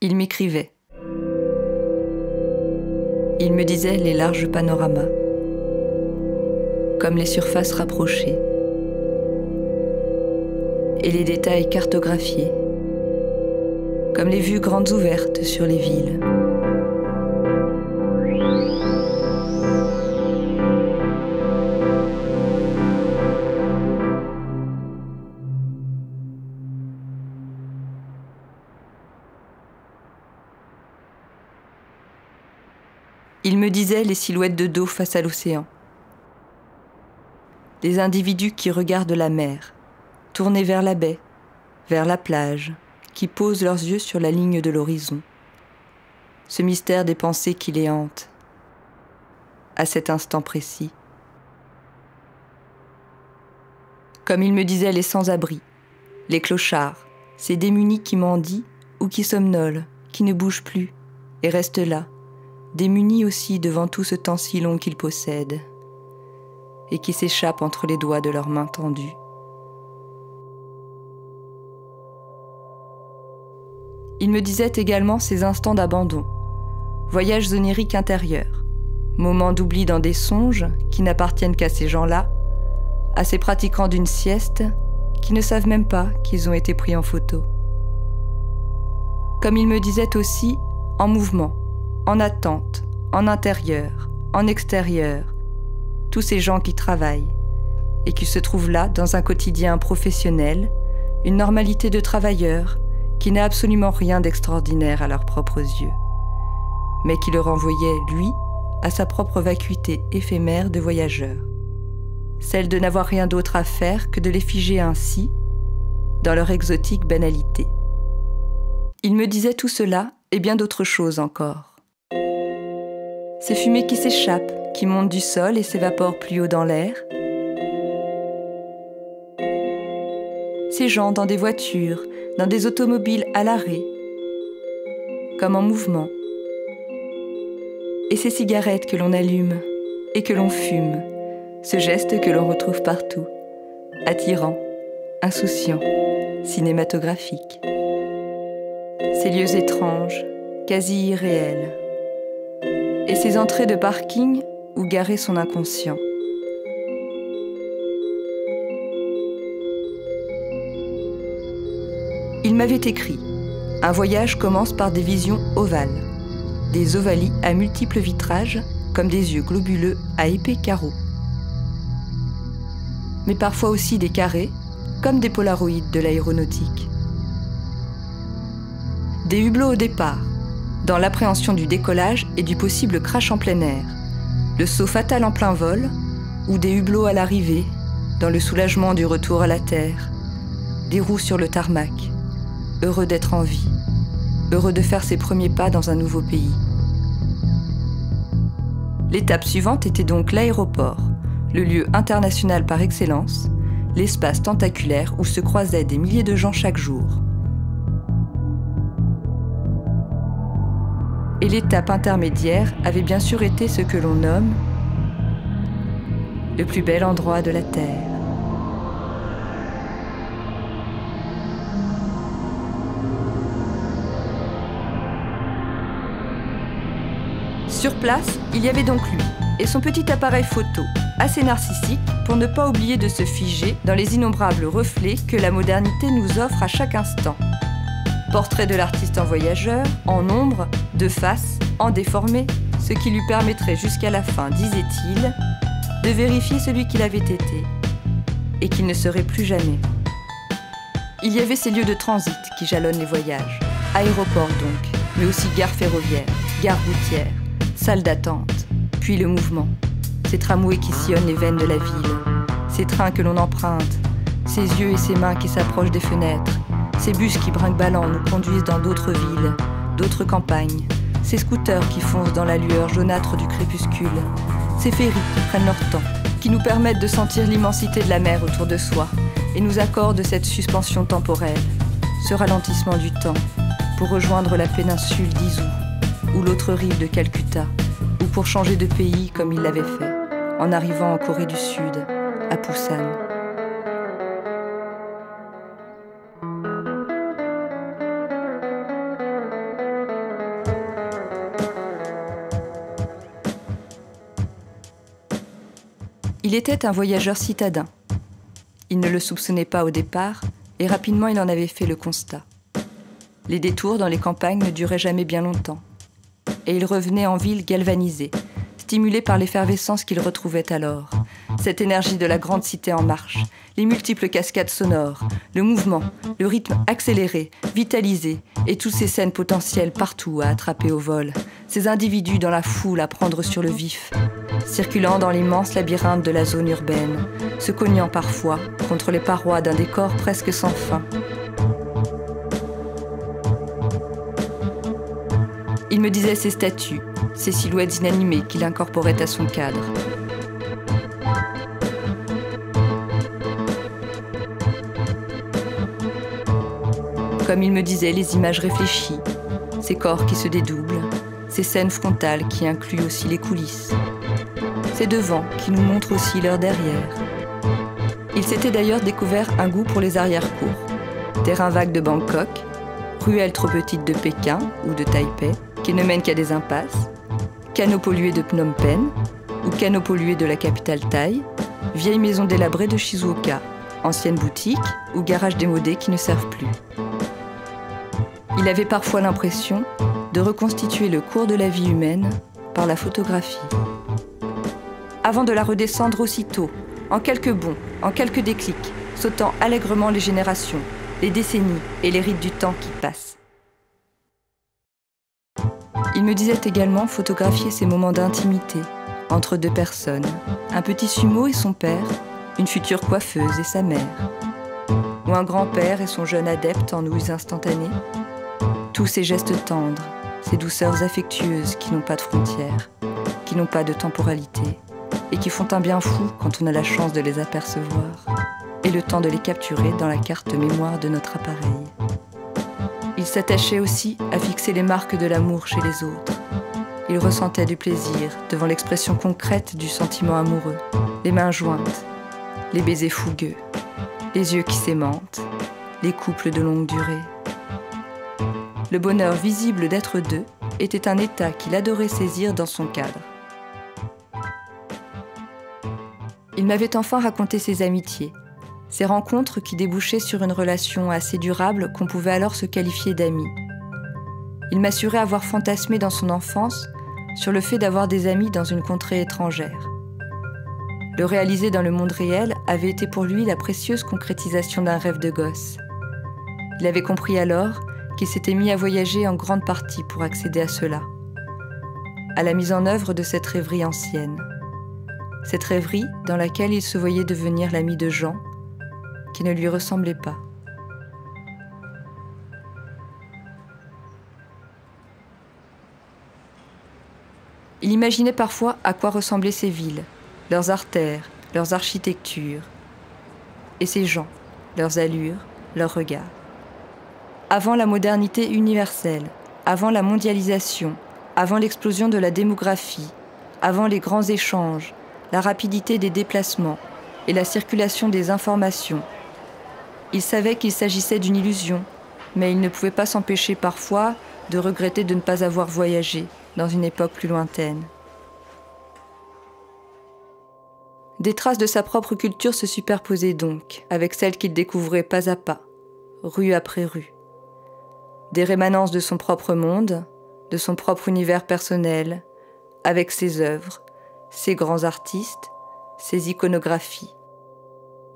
Il m'écrivait. Il me disait les larges panoramas, comme les surfaces rapprochées, et les détails cartographiés, comme les vues grandes ouvertes sur les villes. Il me disait les silhouettes de dos face à l'océan, les individus qui regardent la mer, tournés vers la baie, vers la plage, qui posent leurs yeux sur la ligne de l'horizon. Ce mystère des pensées qui les hantent, à cet instant précis. Comme il me disait les sans-abri, les clochards, ces démunis qui mendient ou qui somnolent, qui ne bougent plus et restent là, démunis aussi devant tout ce temps si long qu'ils possèdent et qui s'échappent entre les doigts de leurs mains tendues. Il me disait également ces instants d'abandon, voyages oniriques intérieurs, moments d'oubli dans des songes qui n'appartiennent qu'à ces gens-là, à ces pratiquants d'une sieste qui ne savent même pas qu'ils ont été pris en photo. Comme il me disait aussi, en mouvement, en attente, en intérieur, en extérieur, tous ces gens qui travaillent et qui se trouvent là dans un quotidien professionnel, une normalité de travailleurs qui n'a absolument rien d'extraordinaire à leurs propres yeux, mais qui le renvoyait, lui, à sa propre vacuité éphémère de voyageur, celle de n'avoir rien d'autre à faire que de les figer ainsi, dans leur exotique banalité. Il me disait tout cela et bien d'autres choses encore. Ces fumées qui s'échappent, qui montent du sol et s'évaporent plus haut dans l'air. Ces gens dans des voitures, dans des automobiles à l'arrêt, comme en mouvement. Et ces cigarettes que l'on allume et que l'on fume, ce geste que l'on retrouve partout, attirant, insouciant, cinématographique. Ces lieux étranges, quasi irréels. Et ces entrées de parking où garer son inconscient. Il m'avait écrit « Un voyage commence par des visions ovales, des ovalies à multiples vitrages, comme des yeux globuleux à épais carreaux. Mais parfois aussi des carrés, comme des polaroïdes de l'aéronautique. Des hublots au départ, dans l'appréhension du décollage et du possible crash en plein air, le saut fatal en plein vol, ou des hublots à l'arrivée, dans le soulagement du retour à la terre, des roues sur le tarmac, heureux d'être en vie, heureux de faire ses premiers pas dans un nouveau pays. L'étape suivante était donc l'aéroport, le lieu international par excellence, l'espace tentaculaire où se croisaient des milliers de gens chaque jour. Et l'étape intermédiaire avait bien sûr été ce que l'on nomme le plus bel endroit de la Terre. Sur place, il y avait donc lui et son petit appareil photo, assez narcissique pour ne pas oublier de se figer dans les innombrables reflets que la modernité nous offre à chaque instant. Portrait de l'artiste en voyageur, en ombre, de face, en déformé, ce qui lui permettrait jusqu'à la fin, disait-il, de vérifier celui qu'il avait été et qu'il ne serait plus jamais. Il y avait ces lieux de transit qui jalonnent les voyages, aéroports donc, mais aussi gares ferroviaires, gares routières, salles d'attente, puis le mouvement, ces tramways qui sillonnent les veines de la ville, ces trains que l'on emprunte, ces yeux et ces mains qui s'approchent des fenêtres, ces bus qui brinque-ballant nous conduisent dans d'autres villes, d'autres campagnes, ces scooters qui foncent dans la lueur jaunâtre du crépuscule, ces ferries qui prennent leur temps, qui nous permettent de sentir l'immensité de la mer autour de soi et nous accordent cette suspension temporelle, ce ralentissement du temps, pour rejoindre la péninsule d'Izu ou l'autre rive de Calcutta, ou pour changer de pays comme il l'avait fait, en arrivant en Corée du Sud, à Busan. Il était un voyageur citadin. Il ne le soupçonnait pas au départ, et rapidement il en avait fait le constat. Les détours dans les campagnes ne duraient jamais bien longtemps. Et il revenait en ville galvanisé, stimulé par l'effervescence qu'il retrouvait alors. Cette énergie de la grande cité en marche, les multiples cascades sonores, le mouvement, le rythme accéléré, vitalisé, et toutes ces scènes potentielles partout à attraper au vol. Ces individus dans la foule à prendre sur le vif, circulant dans l'immense labyrinthe de la zone urbaine, se cognant parfois contre les parois d'un décor presque sans fin. Il me disait ces statues, ces silhouettes inanimées qu'il incorporait à son cadre. Comme il me disait les images réfléchies, ces corps qui se dédoublent, ces scènes frontales qui incluent aussi les coulisses, ces devants qui nous montrent aussi leur derrière. Il s'était d'ailleurs découvert un goût pour les arrière-cours, terrains vagues de Bangkok, ruelles trop petites de Pékin ou de Taipei, qui ne mènent qu'à des impasses, canaux pollués de Phnom Penh ou canaux pollués de la capitale Thaï, vieilles maisons délabrées de Shizuoka, anciennes boutiques ou garages démodés qui ne servent plus. Il avait parfois l'impression de reconstituer le cours de la vie humaine par la photographie. Avant de la redescendre aussitôt, en quelques bonds, en quelques déclics, sautant allègrement les générations, les décennies et les rites du temps qui passent. Il me disait également photographier ces moments d'intimité entre deux personnes, un petit sumo et son père, une future coiffeuse et sa mère, ou un grand-père et son jeune adepte en ouïes instantanées. Tous ces gestes tendres, ces douceurs affectueuses qui n'ont pas de frontières, qui n'ont pas de temporalité, et qui font un bien fou quand on a la chance de les apercevoir, et le temps de les capturer dans la carte mémoire de notre appareil. Il s'attachait aussi à fixer les marques de l'amour chez les autres. Il ressentait du plaisir devant l'expression concrète du sentiment amoureux, les mains jointes, les baisers fougueux, les yeux qui s'aimantent, les couples de longue durée. Le bonheur visible d'être deux était un état qu'il adorait saisir dans son cadre. Il m'avait enfin raconté ses amitiés, ces rencontres qui débouchaient sur une relation assez durable qu'on pouvait alors se qualifier d'amis. Il m'assurait avoir fantasmé dans son enfance sur le fait d'avoir des amis dans une contrée étrangère. Le réaliser dans le monde réel avait été pour lui la précieuse concrétisation d'un rêve de gosse. Il avait compris alors qu'il s'était mis à voyager en grande partie pour accéder à cela, à la mise en œuvre de cette rêverie ancienne. Cette rêverie dans laquelle il se voyait devenir l'ami de gens qui ne lui ressemblaient pas. Il imaginait parfois à quoi ressemblaient ces villes, leurs artères, leurs architectures, et ces gens, leurs allures, leurs regards. Avant la modernité universelle, avant la mondialisation, avant l'explosion de la démographie, avant les grands échanges, la rapidité des déplacements et la circulation des informations. Il savait qu'il s'agissait d'une illusion, mais il ne pouvait pas s'empêcher parfois de regretter de ne pas avoir voyagé dans une époque plus lointaine. Des traces de sa propre culture se superposaient donc avec celles qu'il découvrait pas à pas, rue après rue. Des rémanences de son propre monde, de son propre univers personnel, avec ses œuvres, ses grands artistes, ses iconographies.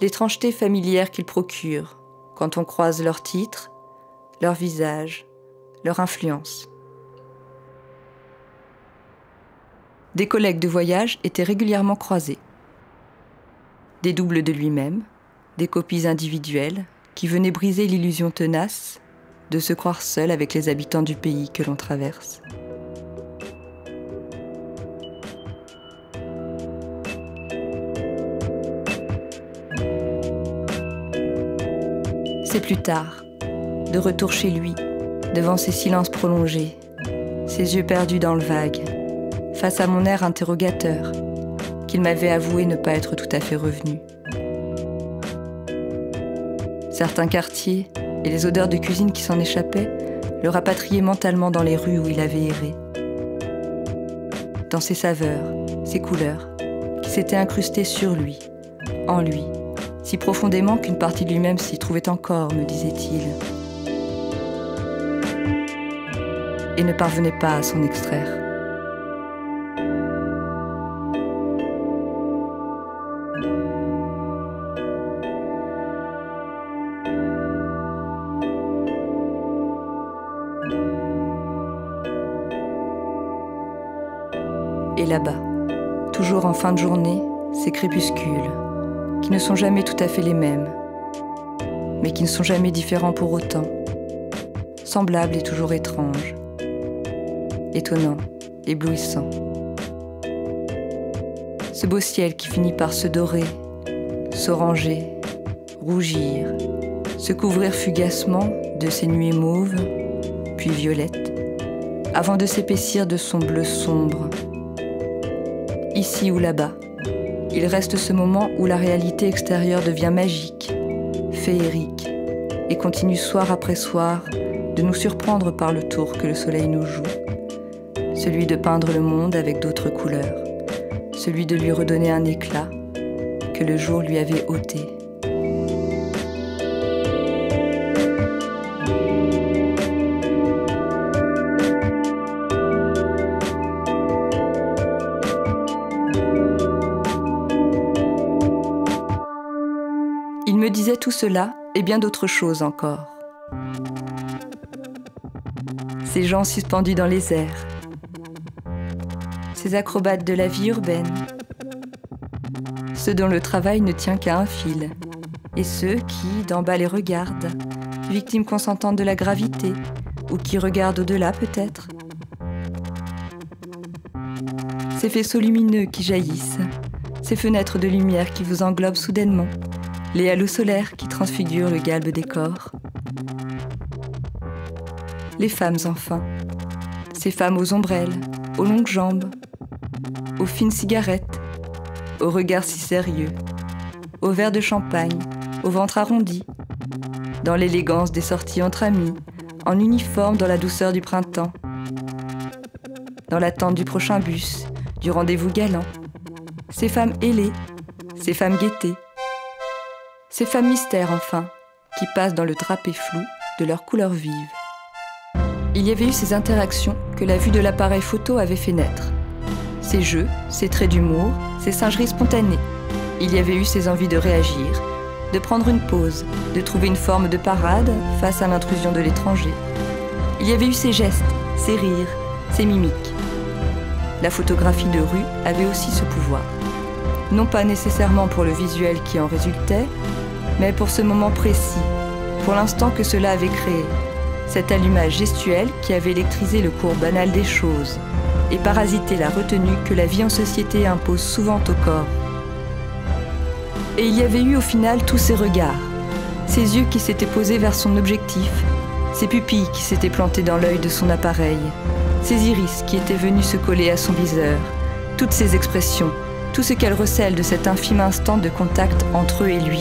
L'étrangeté familière qu'ils procurent quand on croise leurs titres, leurs visages, leur influence. Des collègues de voyage étaient régulièrement croisés. Des doubles de lui-même, des copies individuelles qui venaient briser l'illusion tenace de se croire seul avec les habitants du pays que l'on traverse. C'est plus tard, de retour chez lui, devant ses silences prolongés, ses yeux perdus dans le vague, face à mon air interrogateur, qu'il m'avait avoué ne pas être tout à fait revenu. Certains quartiers et les odeurs de cuisine qui s'en échappaient le rapatriaient mentalement dans les rues où il avait erré. Dans ses saveurs, ses couleurs, qui s'était incrusté sur lui, en lui, si profondément qu'une partie de lui-même s'y trouvait encore, me disait-il, et ne parvenait pas à s'en extraire. Et là-bas, toujours en fin de journée, ces crépuscules, qui ne sont jamais tout à fait les mêmes, mais qui ne sont jamais différents pour autant, semblables et toujours étranges, étonnants, éblouissants. Ce beau ciel qui finit par se dorer, s'oranger, rougir, se couvrir fugacement de ses nuées mauves, puis violettes, avant de s'épaissir de son bleu sombre. Ici ou là-bas, il reste ce moment où la réalité extérieure devient magique, féerique, et continue soir après soir de nous surprendre par le tour que le soleil nous joue, celui de peindre le monde avec d'autres couleurs, celui de lui redonner un éclat que le jour lui avait ôté. Il me disait tout cela et bien d'autres choses encore. Ces gens suspendus dans les airs, ces acrobates de la vie urbaine, ceux dont le travail ne tient qu'à un fil, et ceux qui, d'en bas, les regardent, victimes consentantes de la gravité, ou qui regardent au-delà peut-être. Ces faisceaux lumineux qui jaillissent, ces fenêtres de lumière qui vous englobent soudainement, les halos solaires qui transfigurent le galbe des corps. Les femmes enfin, ces femmes aux ombrelles, aux longues jambes, aux fines cigarettes, aux regards si sérieux, aux verres de champagne, au ventre arrondi, dans l'élégance des sorties entre amis, en uniforme dans la douceur du printemps, dans l'attente du prochain bus, du rendez-vous galant. Ces femmes ailées, ces femmes gaietés, ces femmes mystères enfin, qui passent dans le drapé flou de leurs couleurs vives. Il y avait eu ces interactions que la vue de l'appareil photo avait fait naître. Ces jeux, ces traits d'humour, ces singeries spontanées. Il y avait eu ces envies de réagir, de prendre une pause, de trouver une forme de parade face à l'intrusion de l'étranger. Il y avait eu ces gestes, ces rires, ces mimiques. La photographie de rue avait aussi ce pouvoir. Non pas nécessairement pour le visuel qui en résultait, mais pour ce moment précis, pour l'instant que cela avait créé, cet allumage gestuel qui avait électrisé le cours banal des choses et parasité la retenue que la vie en société impose souvent au corps. Et il y avait eu au final tous ces regards, ces yeux qui s'étaient posés vers son objectif, ces pupilles qui s'étaient plantées dans l'œil de son appareil, ces iris qui étaient venus se coller à son viseur, toutes ces expressions, tout ce qu'elles recèlent de cet infime instant de contact entre eux et lui,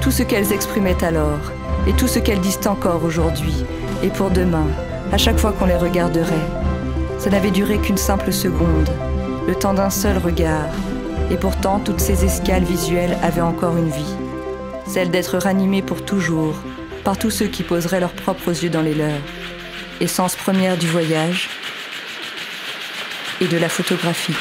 tout ce qu'elles exprimaient alors, et tout ce qu'elles disent encore aujourd'hui, et pour demain, à chaque fois qu'on les regarderait. Ça n'avait duré qu'une simple seconde, le temps d'un seul regard, et pourtant toutes ces escales visuelles avaient encore une vie, celle d'être ranimées pour toujours, par tous ceux qui poseraient leurs propres yeux dans les leurs, essence première du voyage et de la photographie.